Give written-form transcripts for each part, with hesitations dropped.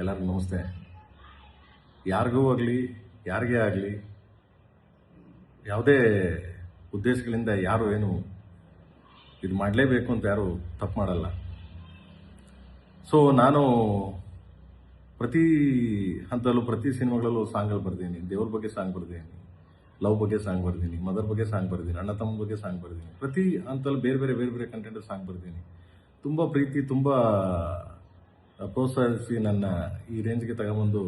ಎಲ್ಲರಿಗೂ ನಮಸ್ತೆ. ಯಾರಿಗೂ ಆಗಲಿ, ಯಾರಿಗೇ ಆಗಲಿ, ಯಾವುದೇ ಉದ್ದೇಶಗಳಿಂದ ಯಾರು ಏನು ಇದು ಮಾಡಲೇಬೇಕು ಅಂತ ಯಾರು ತಪ್ಪು ಮಾಡಲ್ಲ. ಸೊ ನಾನು ಪ್ರತಿ ಹಂತದಲ್ಲೂ, ಪ್ರತಿ ಸಿನಿಮಾಗಳಲ್ಲೂ ಸಾಂಗ್ಗಳು ಬರ್ದೀನಿ. ದೇವ್ರ ಬಗ್ಗೆ ಸಾಂಗ್ ಬರ್ದೀನಿ, ಲವ್ ಬಗ್ಗೆ ಸಾಂಗ್ ಬರ್ದೀನಿ, ಮದರ್ ಬಗ್ಗೆ ಸಾಂಗ್ ಬರ್ದೀನಿ, ಅಣ್ಣ ತಮ್ಮ ಬಗ್ಗೆ ಸಾಂಗ್ ಬರ್ದೀನಿ. ಪ್ರತಿ ಹಂತದಲ್ಲೂ ಬೇರೆ ಬೇರೆ ಬೇರೆ ಬೇರೆ ಕಂಟೆಂಟ್ ಸಾಂಗ್ ಬರ್ದೀನಿ. ತುಂಬ ಪ್ರೀತಿ, ತುಂಬ ಪ್ರೋತ್ಸಾಹಿಸಿ ನನ್ನ ಈ ರೇಂಜ್ಗೆ ತಗೊಂಬಂದು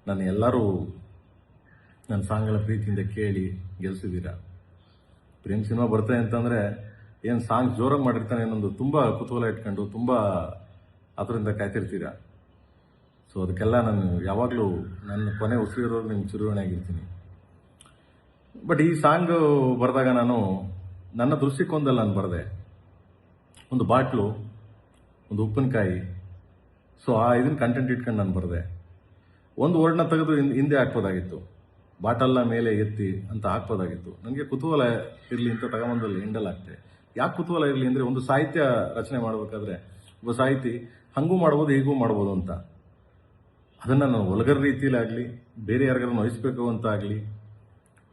ನನ್ನ ಎಲ್ಲರೂ ನನ್ನ ಸಾಂಗ್ಗಳ ಪ್ರೀತಿಯಿಂದ ಕೇಳಿ ಗೆಲ್ಸಿದ್ದೀರಾ. ಪ್ರೇಮ್ ಸಿನಿಮಾ ಬರ್ತದೆ ಅಂತಂದರೆ ಏನು ಸಾಂಗ್ ಜೋರಾಗಿ ಮಾಡಿರ್ತಾನೆ ಅನ್ನೊಂದು ತುಂಬ ಕುತೂಹಲ ಇಟ್ಕೊಂಡು ತುಂಬ ಅದರಿಂದ ಕಾಯ್ತಿರ್ತೀರಾ. ಸೊ ಅದಕ್ಕೆಲ್ಲ ನಾನು ಯಾವಾಗಲೂ ನನ್ನ ಕೊನೆ ಉಸಿರಿರೋರು ನಿಮ್ಗೆ ಚಿರುವಣೆ ಆಗಿರ್ತೀನಿ. ಬಟ್ ಈ ಸಾಂಗ್ ಬರೆದಾಗ ನಾನು ನನ್ನ ದೃಷ್ಟಿಕೋನದಲ್ಲಿ ನಾನು ಬರೆದೆ. ಒಂದು ಬಾಟ್ಲು, ಒಂದು ಉಪ್ಪಿನಕಾಯಿ, ಸೊ ಇದನ್ನ ಕಂಟೆಂಟ್ ಇಟ್ಕೊಂಡು ನಾನು ಬರೆದೆ. ಒಂದು ವರ್ಡ್ನ ತೆಗೆದು ಹಿಂದೆ ಹಾಕ್ಬೋದಾಗಿತ್ತು, ಬಾಟಲ್ನ ಮೇಲೆ ಎತ್ತಿ ಅಂತ ಹಾಕ್ಬೋದಾಗಿತ್ತು. ನನಗೆ ಕುತೂಹಲ ಇರಲಿ ಅಂತ ತಗೊಂಬಂದಲ್ಲಿ ಎಂಡಲ್ ಹಾಕ್ತೆ. ಯಾಕೆ ಕುತೂಹಲ ಇರಲಿ ಅಂದರೆ, ಒಂದು ಸಾಹಿತ್ಯ ರಚನೆ ಮಾಡಬೇಕಾದ್ರೆ ಒಬ್ಬ ಸಾಹಿತಿ ಹಂಗೂ ಮಾಡ್ಬೋದು, ಹೀಗೂ ಮಾಡ್ಬೋದು ಅಂತ. ಅದನ್ನು ನಾನು ಒಲಗರ ರೀತಿಯಲ್ಲಿ ಆಗಲಿ, ಬೇರೆ ಯಾರಿಗಾರು ನೋಯಿಸ್ಬೇಕು ಅಂತ ಆಗಲಿ,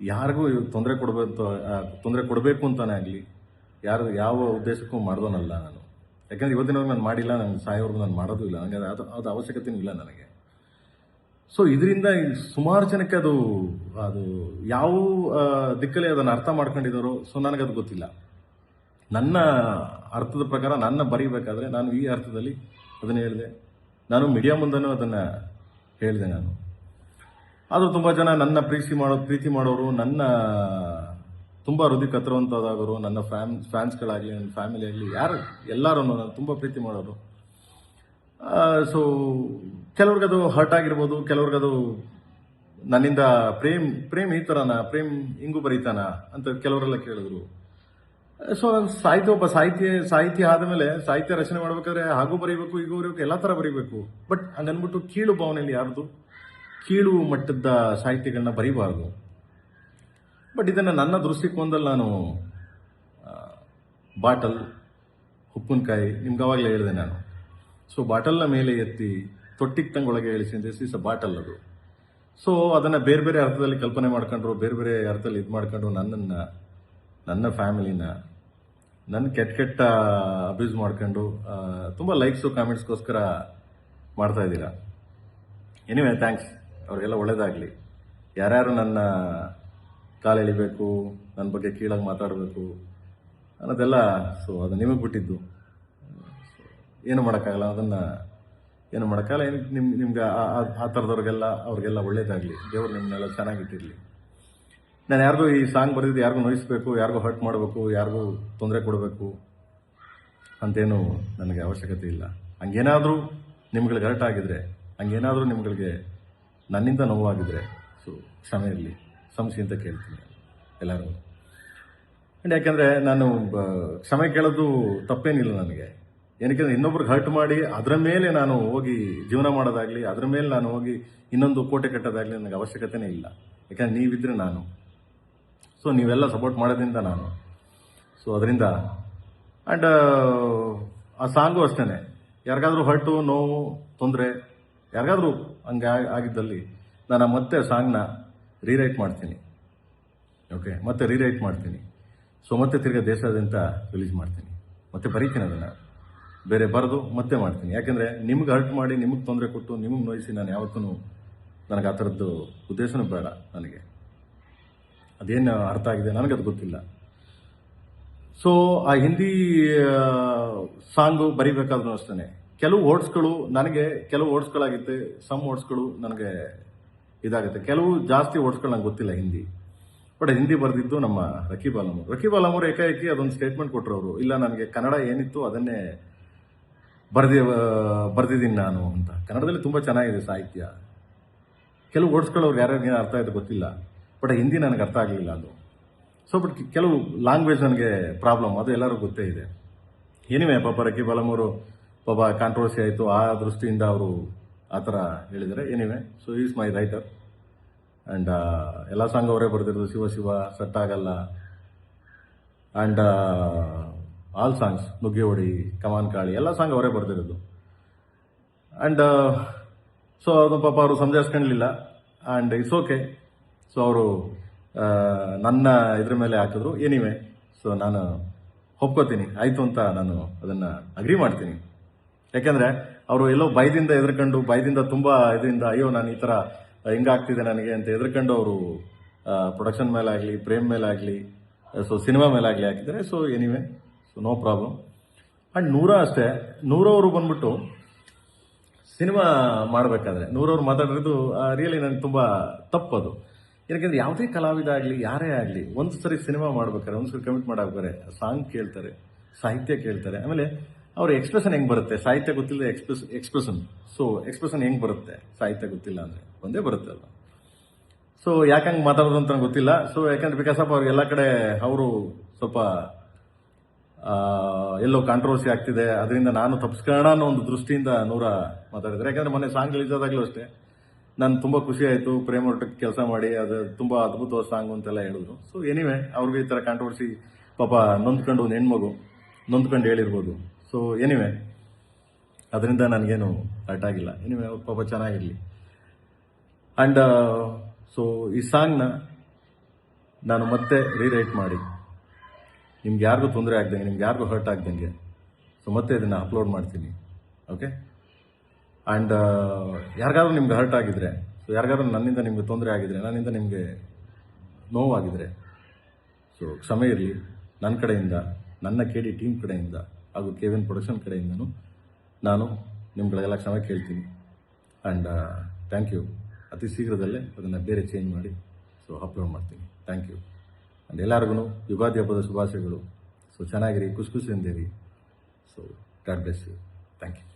ಯಾರಿಗೂ ತೊಂದರೆ ಕೊಡಬೇಕು ಅಂತಾನೆ ಆಗಲಿ, ಯಾವ ಉದ್ದೇಶಕ್ಕೂ ಮಾಡಿದೋನಲ್ಲ ನಾನು. ಯಾಕಂದರೆ ಇವತ್ತಿನವರೆಗೆ ನಾನು ಮಾಡಿಲ್ಲ, ನನಗೆ ಸಾಯೋವರೆಗೂ ನಾನು ಮಾಡೋದು ಇಲ್ಲ. ನನಗೆ ಅದು ಅವಶ್ಯಕತೆಯೂ ಇಲ್ಲ ನನಗೆ. ಸೊ ಇದರಿಂದ ಸುಮಾರು ಜನಕ್ಕೆ ಅದು ಯಾವ ದಿಕ್ಕಲ್ಲಿ ಅದನ್ನು ಅರ್ಥ ಮಾಡ್ಕೊಂಡಿದ್ದಾರೋ, ಸೊ ನನಗದು ಗೊತ್ತಿಲ್ಲ. ನನ್ನ ಅರ್ಥದ ಪ್ರಕಾರ ನನ್ನ ಬರೀಬೇಕಾದ್ರೆ ನಾನು ಈ ಅರ್ಥದಲ್ಲಿ ಅದನ್ನು ಹೇಳಿದೆ. ನಾನು ಮೀಡಿಯಾ ಮುಂದೆನೂ ಅದನ್ನು ಹೇಳಿದೆ. ನಾನು ಆದರೂ ತುಂಬ ಜನ ನನ್ನ ಪ್ರೀತಿ ಮಾಡೋರು, ನನ್ನ ತುಂಬ ಹೃದಯ ಕತ್ತರುವಂಥದ್ದಾಗೋರು, ನನ್ನ ಫ್ಯಾನ್ಸ್ಗಳಾಗಲಿ, ನನ್ನ ಫ್ಯಾಮಿಲಿ ಆಗಲಿ, ಎಲ್ಲರೂ ನಾನು ತುಂಬ ಪ್ರೀತಿ ಮಾಡೋರು. ಸೊ ಕೆಲವ್ರಿಗದು ಹರ್ಟ್ ಆಗಿರ್ಬೋದು, ಕೆಲವ್ರಿಗದು ನನ್ನಿಂದ ಪ್ರೇಮ್ ಈ ಥರನಾ, ಪ್ರೇಮ್ ಹಿಂಗೂ ಬರೀತಾನ ಅಂತ ಕೆಲವರೆಲ್ಲ ಕೇಳಿದ್ರು. ಸೊ ನಾನು ಒಬ್ಬ ಸಾಹಿತಿ ಆದಮೇಲೆ ಸಾಹಿತ್ಯ ರಚನೆ ಮಾಡ್ಬೇಕಾದ್ರೆ ಹಾಗೂ ಬರೀಬೇಕು, ಹೀಗೂ ಬರೀಬೇಕು, ಎಲ್ಲ ಥರ ಬರೀಬೇಕು. ಬಟ್ ಹಂಗನ್ಬಿಟ್ಟು ಕೀಳು ಭಾವನೆಯಲ್ಲಿ ಯಾರ್ದು ಕೀಳು ಮಟ್ಟದ ಸಾಹಿತ್ಯಗಳನ್ನ ಬರೀಬಾರ್ದು. ಬಟ್ ಇದನ್ನು ನನ್ನ ದೃಷ್ಟಿಕೋನದಲ್ಲಿ ನಾನು ಬಾಟಲ್, ಉಪ್ಪಿನಕಾಯಿ ನಿಮ್ಗೆ ಅವಾಗಲೇ ಹೇಳಿದೆ ನಾನು. ಸೊ ಬಾಟಲ್ನ ಮೇಲೆ ಎತ್ತಿ ತೊಟ್ಟಿಗೆ ತಂಗೊಳಗೆ ಇಳಿಸಿ ಅಂತ ದಿಸ್ ಅ ಬಾಟಲ್ ಅದು. ಸೊ ಅದನ್ನು ಬೇರೆ ಬೇರೆ ಅರ್ಥದಲ್ಲಿ ಕಲ್ಪನೆ ಮಾಡ್ಕೊಂಡ್ರು, ಬೇರೆ ಬೇರೆ ಅರ್ಥದಲ್ಲಿ ಇದು ಮಾಡ್ಕೊಂಡು ನನ್ನನ್ನು, ನನ್ನ ಫ್ಯಾಮಿಲಿನ, ನನ್ನ ಕೆಟ್ಟ ಅಬ್ಯೂಸ್ ಮಾಡ್ಕೊಂಡು ತುಂಬ ಲೈಕ್ಸು ಕಾಮೆಂಟ್ಸ್ಗೋಸ್ಕರ ಮಾಡ್ತಾ ಇದ್ದೀರಾ. ಎನಿವೆ ಥ್ಯಾಂಕ್ಸ್, ಅವ್ರಿಗೆಲ್ಲ ಒಳ್ಳೇದಾಗಲಿ. ಯಾರ್ಯಾರು ನನ್ನ ಕಾಲು ಎಳಿಬೇಕು, ನನ್ನ ಬಗ್ಗೆ ಕೀಳಾಗಿ ಮಾತಾಡಬೇಕು ಅನ್ನೋದೆಲ್ಲ, ಸೊ ಅದು ನಿಮಗೆ ಬಿಟ್ಟಿದ್ದು. ಏನು ಮಾಡೋಕ್ಕಾಗಲ್ಲ, ಅದನ್ನು ಏನು ಮಾಡೋಕ್ಕಾಗಲ್ಲ. ನಿಮ್ಗೆ ಆ ಥರದವ್ರಿಗೆಲ್ಲ ಅವ್ರಿಗೆಲ್ಲ ಒಳ್ಳೇದಾಗಲಿ, ದೇವರು ನಿಮ್ಮನ್ನೆಲ್ಲ ಚೆನ್ನಾಗಿಟ್ಟಿರಲಿ. ನಾನು ಯಾರಿಗೂ ಈ ಸಾಂಗ್ ಬರೆದಿದ್ದು ಯಾರಿಗೂ ನೋಯಿಸ್ಬೇಕು, ಯಾರಿಗೂ ಹರ್ಟ್ ಮಾಡಬೇಕು, ಯಾರಿಗೂ ತೊಂದರೆ ಕೊಡಬೇಕು ಅಂತೇನು ನನಗೆ ಅವಶ್ಯಕತೆ ಇಲ್ಲ. ಹಂಗೇನಾದರೂ ನಿಮ್ಗಳಿಗೆ ಹರ್ಟ್ ಆಗಿದ್ರೆ, ಹಂಗೇನಾದರೂ ನಿಮ್ಗಳಿಗೆ ನನ್ನಿಂದ ನೋವಾಗಿದ್ರೆ, ಸೊ ಕ್ಷಮೆ ಇರಲಿ, ಕ್ಷಮಿಸಿ ಅಂತ ಕೇಳ್ತೀನಿ ಎಲ್ಲರೂ. ಆ್ಯಂಡ್ ಯಾಕೆಂದರೆ ನಾನು ಕ್ಷಮೆ ಕೇಳೋದು ತಪ್ಪೇನಿಲ್ಲ ನನಗೆ. ಏನಕ್ಕೆ ಇನ್ನೊಬ್ರಿಗೆ ಹರ್ಟ್ ಮಾಡಿ ಅದರ ಮೇಲೆ ನಾನು ಹೋಗಿ ಜೀವನ ಮಾಡೋದಾಗಲಿ, ಅದರ ಮೇಲೆ ನಾನು ಹೋಗಿ ಇನ್ನೊಂದು ಕೋಟೆ ಕಟ್ಟೋದಾಗಲಿ ನನಗೆ ಅವಶ್ಯಕತೆನೇ ಇಲ್ಲ. ಯಾಕಂದರೆ ನೀವಿದ್ರೆ ನಾನು, ಸೊ ನೀವೆಲ್ಲ ಸಪೋರ್ಟ್ ಮಾಡೋದ್ರಿಂದ ನಾನು, ಸೊ ಅದರಿಂದ. ಆ್ಯಂಡ್ ಆ ಸಾಂಗು ಅಷ್ಟೇ, ಯಾರಿಗಾದ್ರೂ ಹರ್ಟು, ನೋವು, ತೊಂದರೆ ಯಾರಿಗಾದ್ರೂ ಹಂಗೆ ಆಗಿದ್ದಲ್ಲಿ ನಾನು ಮತ್ತೆ ಸಾಂಗ್ನ ರೀರೈಟ್ ಮಾಡ್ತೀನಿ. ಓಕೆ, ಮತ್ತೆ ರೀರೈಟ್ ಮಾಡ್ತೀನಿ. ಸೊ ಮತ್ತೆ ತಿರ್ಗಾ ದೇಶಾದ್ಯಂತ ರಿಲೀಸ್ ಮಾಡ್ತೀನಿ, ಮತ್ತೆ ಬರೀತೀನಿ ಅದನ್ನು, ಬೇರೆ ಬರೆದು ಮತ್ತೆ ಮಾಡ್ತೀನಿ. ಯಾಕೆಂದರೆ ನಿಮ್ಗೆ ಹರ್ಟ್ ಮಾಡಿ, ನಿಮಗೆ ತೊಂದರೆ ಕೊಟ್ಟು, ನಿಮಗೆ ನೋಯಿಸಿ ನಾನು ಯಾವತ್ತೂ, ನನಗೆ ಆ ಥರದ್ದು ಉದ್ದೇಶನೂ ಬೇಡ. ನನಗೆ ಅದೇನು ಅರ್ಥ ಆಗಿದೆ ನನಗದು ಗೊತ್ತಿಲ್ಲ. ಸೊ ಆ ಹಿಂದಿ ಸಾಂಗು ಬರಿಬೇಕಾದ್ರೂ ಅಷ್ಟೇ ಕೆಲವು ವರ್ಡ್ಸ್ಗಳು ನನಗೆ, ಕೆಲವು ವರ್ಡ್ಸ್ಗಳಾಗುತ್ತೆ, ಸಮ್ ವರ್ಡ್ಸ್ಗಳು ನನಗೆ ಇದಾಗುತ್ತೆ, ಕೆಲವು ಜಾಸ್ತಿ ವರ್ಡ್ಸ್ಗಳು ನಂಗೆ ಗೊತ್ತಿಲ್ಲ ಹಿಂದಿ. ಬಟ್ ಹಿಂದಿ ಬರೆದಿದ್ದು ನಮ್ಮ ರಕೀಬ್ ಅಲಮೂರು ಏಕಾಏಕಿ ಅದೊಂದು ಸ್ಟೇಟ್ಮೆಂಟ್ ಕೊಟ್ಟರು ಅವರು, ಇಲ್ಲ ನನಗೆ ಕನ್ನಡ ಏನಿತ್ತು ಅದನ್ನೇ ಬರ್ದಿದ್ದೀನಿ ನಾನು ಅಂತ. ಕನ್ನಡದಲ್ಲಿ ತುಂಬ ಚೆನ್ನಾಗಿದೆ ಸಾಹಿತ್ಯ. ಕೆಲವು ವರ್ಡ್ಸ್ಗಳು ಅವ್ರು ಯಾರ್ಯಾರಿಗೆ ಅರ್ಥ ಆಯಿತು ಗೊತ್ತಿಲ್ಲ, ಬಟ್ ಹಿಂದಿ ನನಗೆ ಅರ್ಥ ಆಗಲಿಲ್ಲ ಅದು. ಸೊ ಬಟ್ ಕೆಲವು ಲ್ಯಾಂಗ್ವೇಜ್ ನನಗೆ ಪ್ರಾಬ್ಲಮ್, ಅದು ಎಲ್ಲರೂ ಗೊತ್ತೇ ಇದೆ. ಏನಿವೆ ಪಾಪ ರಕೀಬ್ ಅಲಮೂರು ಪಾಪ ಕಾಂಟ್ರವರ್ಸಿ ಆಯಿತು, ಆ ದೃಷ್ಟಿಯಿಂದ ಅವರು ಆ ಥರ ಹೇಳಿದ್ದಾರೆ. Anyway, so is my writer. And ಎಲ್ಲ ಸಾಂಗ್ ಅವರೇ ಬರೆದಿರೋದು, ಶಿವ ಶಿವ, ಸಟ್ಟಾಗಲ್ಲ, ಆ್ಯಂಡ್ ಆಲ್ ಸಾಂಗ್ಸ್, ನುಗ್ಗೆ ಹೊಡಿ, ಕಮಾನ್ ಕಾಳಿ, ಎಲ್ಲ ಸಾಂಗ್ ಅವರೇ ಬರೆದಿರೋದು. ಆ್ಯಂಡ್ ಸೊ ಅದು ಪಾಪ ಅವರು ಸಂಜಾಯಿಸ್ಕೊಳ್ಳಲಿಲ್ಲ ಆ್ಯಂಡ್ ಇಟ್ಸ್ ಓಕೆ. ಸೊ ಅವರು ನನ್ನ ಇದ್ರ ಮೇಲೆ ಹಾಕಿದ್ರು. ಎನಿವೆ, ಸೊ ನಾನು ಒಪ್ಕೋತೀನಿ, ಆಯಿತು ಅಂತ ನಾನು ಅದನ್ನು ಅಗ್ರಿ ಮಾಡ್ತೀನಿ. ಯಾಕೆಂದರೆ ಅವರು ಎಲ್ಲೋ ಭಯದಿಂದ ಎದ್ರಕೊಂಡು, ಭಯದಿಂದ ತುಂಬ ಇದರಿಂದ ಅಯ್ಯೋ ನಾನು ಈ ಥರ ಹಿಂಗಾಗ್ತಿದೆ ನನಗೆ ಅಂತ ಎದ್ರಕೊಂಡು ಅವರು ಪ್ರೊಡಕ್ಷನ್ ಮೇಲೆ ಆಗಲಿ, ಪ್ರೇಮ್ ಮೇಲೆ ಆಗಲಿ, ಸೊ ಸಿನಿಮಾ ಮೇಲೆ ಆಗಲಿ ಹಾಕಿದ್ದಾರೆ. So anyway, so no problem. And ನೂರ ಅಷ್ಟೇ, ನೂರವರು ಬಂದ್ಬಿಟ್ಟು ಸಿನಿಮಾ ಮಾಡಬೇಕಾದ್ರೆ ನೂರವ್ರು ಮಾತಾಡಿರೋದು ರಿಯಲಿ ನನಗೆ ತುಂಬ ತಪ್ಪದು. ಯಾಕೆಂದರೆ ಯಾವುದೇ ಕಲಾವಿದ ಆಗಲಿ, ಯಾರೇ ಆಗಲಿ, ಒಂದು ಸರಿ ಸಿನಿಮಾ ಮಾಡ್ಬೇಕಾರೆ, ಒಂದು ಸರಿ ಕಮಿಟ್ ಮಾಡಬೇಕಾರೆ ಸಾಂಗ್ ಕೇಳ್ತಾರೆ, ಸಾಹಿತ್ಯ ಕೇಳ್ತಾರೆ, ಆಮೇಲೆ ಅವ್ರ ಎಕ್ಸ್ಪ್ರೆಷನ್ ಹೆಂಗೆ ಬರುತ್ತೆ, ಸಾಹಿತ್ಯ ಗೊತ್ತಿಲ್ಲ ಎಕ್ಸ್ಪ್ರೆಷನ್. ಸೊ ಎಕ್ಸ್ಪ್ರೆಷನ್ ಹೆಂಗೆ ಬರುತ್ತೆ ಸಾಹಿತ್ಯ ಗೊತ್ತಿಲ್ಲ ಅಂದರೆ ಒಂದೇ ಬರುತ್ತೆ ಅಲ್ಲ. ಸೊ ಯಾಕಂಗೆ ಮಾತಾಡೋದು ಅಂತ ನಂಗೆ ಗೊತ್ತಿಲ್ಲ. ಸೊ ಯಾಕಂದ್ರೆ ಬಿಕಾಸ್ ಆಫ್ ಅವ್ರಿಗೆ ಎಲ್ಲ ಕಡೆ ಅವರು ಸ್ವಲ್ಪ ಎಲ್ಲೋ ಕಾಂಟ್ರವರ್ಸಿ ಆಗ್ತಿದೆ, ಅದರಿಂದ ನಾನು ತಪ್ಪಿಸ್ಕೊಳ್ಳೋಣ ಅನ್ನೋ ಒಂದು ದೃಷ್ಟಿಯಿಂದ ನೂರ ಮಾತಾಡಿದ್ದಾರೆ. ಯಾಕಂದರೆ ಮೊನ್ನೆ ಸಾಂಗ್ ರಿಲೀಸ್ ಆದಾಗಲೂ ಅಷ್ಟೇ ನಾನು ತುಂಬ ಖುಷಿ ಆಯಿತು, ಪ್ರೇಮ್ ಒಟ್ಟಿಗೆ ಕೆಲಸ ಮಾಡಿ, ಅದು ತುಂಬ ಅದ್ಭುತವಾದ ಸಾಂಗ್ ಅಂತೆಲ್ಲ ಹೇಳಿದ್ರು. ಸೊ ಎನಿವೆ, ಅವ್ರಿಗೆ ಈ ಥರ ಕಾಂಟ್ರವರ್ಸಿ ಪಾಪ ನೊಂದ್ಕೊಂಡು, ಒಂದು ಹೆಣ್ಮಗು ನೊಂದ್ಕೊಂಡು ಹೇಳಿರ್ಬೋದು. ಸೊ ಎನಿವೆ, ಅದರಿಂದ ನನಗೇನು ಹರ್ಟ್ ಆಗಿಲ್ಲ. ಎನಿವೆ, ಅವ್ರ ಪಾಪ ಚೆನ್ನಾಗಿರಲಿ. ಆ್ಯಂಡ್ ಸೊ ಈ ಸಾಂಗ್ನ ನಾನು ಮತ್ತೆ ರೀರೈಟ್ ಮಾಡಿ ನಿಮ್ಗೆ ಯಾರಿಗೂ ತೊಂದರೆ ಆಗ್ದಂಗೆ, ನಿಮ್ಗೆ ಯಾರಿಗೂ ಹರ್ಟ್ ಆಗ್ದಂಗೆ, ಸೊ ಮತ್ತೆ ಇದನ್ನು ಅಪ್ಲೋಡ್ ಮಾಡ್ತೀನಿ. ಓಕೆ. ಆ್ಯಂಡ್ ಯಾರಿಗಾದ್ರೂ ನಿಮ್ಗೆ ಹರ್ಟ್ ಆಗಿದ್ರೆ, ಸೊ ಯಾರಿಗಾದ್ರೂ ನನ್ನಿಂದ ನಿಮ್ಗೆ ತೊಂದರೆ ಆಗಿದ್ರೆ, ನನ್ನಿಂದ ನಿಮಗೆ ನೋವಾಗಿದ್ರೆ, ಸೊ ಕ್ಷಮೆ ಇರಲಿ. ನನ್ನ ಕಡೆಯಿಂದ, ನನ್ನ KD ಟೀಮ್ ಕಡೆಯಿಂದ ಹಾಗೂ KVN ಪ್ರೊಡಕ್ಷನ್ ಕಡೆಯಿಂದನೂ ನಾನು ನಿಮ್ಗಳಿಗೆಲ್ಲ ಕ್ಷಮೆ ಕೇಳ್ತೀನಿ. And thank you. ಅತಿ ಶೀಘ್ರದಲ್ಲೇ ಅದನ್ನು ಬೇರೆ ಚೇಂಜ್ ಮಾಡಿ ಸೊ ಅಪ್ಲೋಡ್ ಮಾಡ್ತೀನಿ. Thank you. ಆ್ಯಂಡ್ ಎಲ್ಲರಿಗೂ ಯುಗಾದಿ ಹಬ್ಬದ ಶುಭಾಶಯಗಳು. ಸೊ ಚೆನ್ನಾಗಿರಿ, ಖುಷಿಯಿಂದಿರಿ. So God bless you. Thank you.